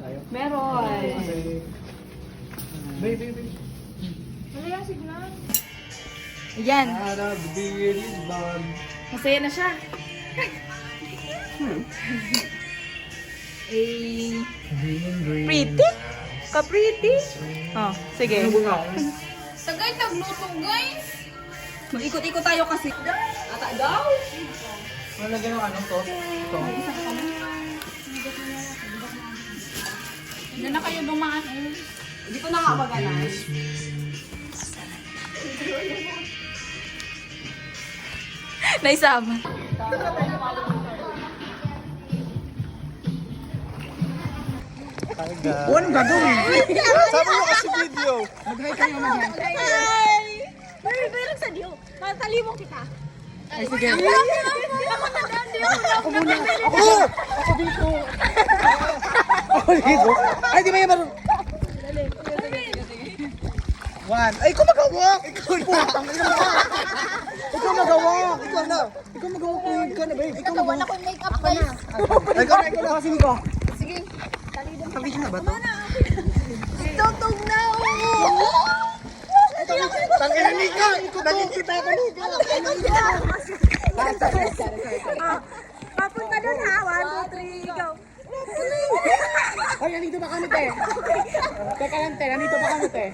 tayo? Meron. Kasi... Baby. Wala yung signal. Ayan. Arab Beeries Band. Masaya na siya. Eh, pretty? Ka-pretty? Oh, sige. Tagay, nagluto guys. Mag-ikot-ikot tayo kasi. Ata daw? Malagyan ng ano to? Ito. Hindi na kayo dumaan. Hindi ko nakapagalan. Naisama. Oh, anong gagawin? Sabi mo kasi video. Mag-hi kayo, mag-hi. Hi! Meron sa Dio. Matalimong kita. Ay, sige. Ako na daan, Dio. Ako muna. Ako dito. Ako dito. Ay, di ba yan marunong? One. Ay, ikaw magawak! Ikaw putang ina mo! Ikaw magawak! Ikaw na! Ikaw magawak! Ikaw na, babe! Ikaw Wala akong makeup guys. Ikaw na! Kasi niko! Sige. Pag-video na ba ito? Tutog na. Tangina Nika! Nakikita ko Nika! Papunta doon ha. 1, 2, 3, go. Ay, nandito ba kami, te? Teka lang, te. Nandito ba kami, te?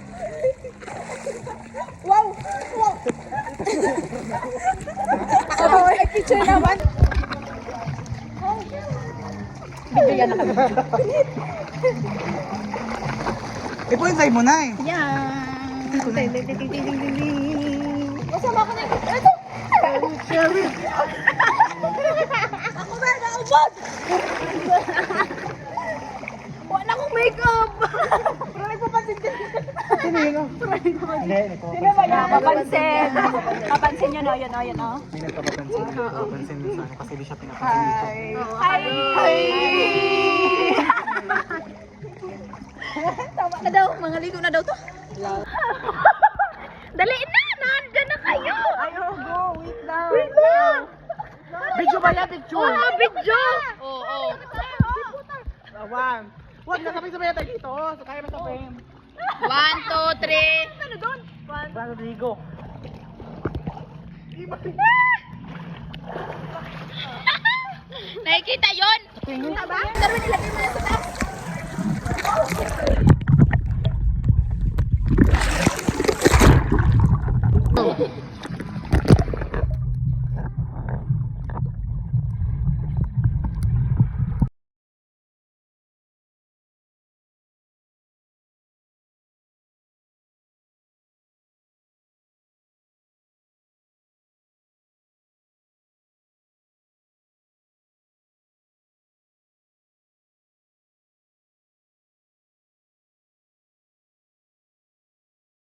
Wow! Wow! Ay, picture naman. Bigyan na kami. I-point live mo na eh. Yan. Masama ko na yung... Ito! Ako ba? Naubod! Wala akong makeup! Marami pa pansin dyan. Sino yun? Hindi, ito. Sino ba yan? Papansin. Papansin nyo, no? Yun, o, yun, o. May nagpapapansin. Nagpapapansin mo sa ano kasi di siya pinapansin dito. Hi! Hi! Tama na daw. Mga ligo na daw to. Dali na! Nandyan na kayo! Ayaw, go! Wait lang! Wait lang! Video ba yan? Picture? Oo, video! Oo. One. Wag na sabay-sabay tayo dito. So kaya mo sa frame. 1, 2, 3. Ano doon? Plano Rigo. Nakikita yon? Tingin ka ba? Darwin, ilagay mo na sa taas.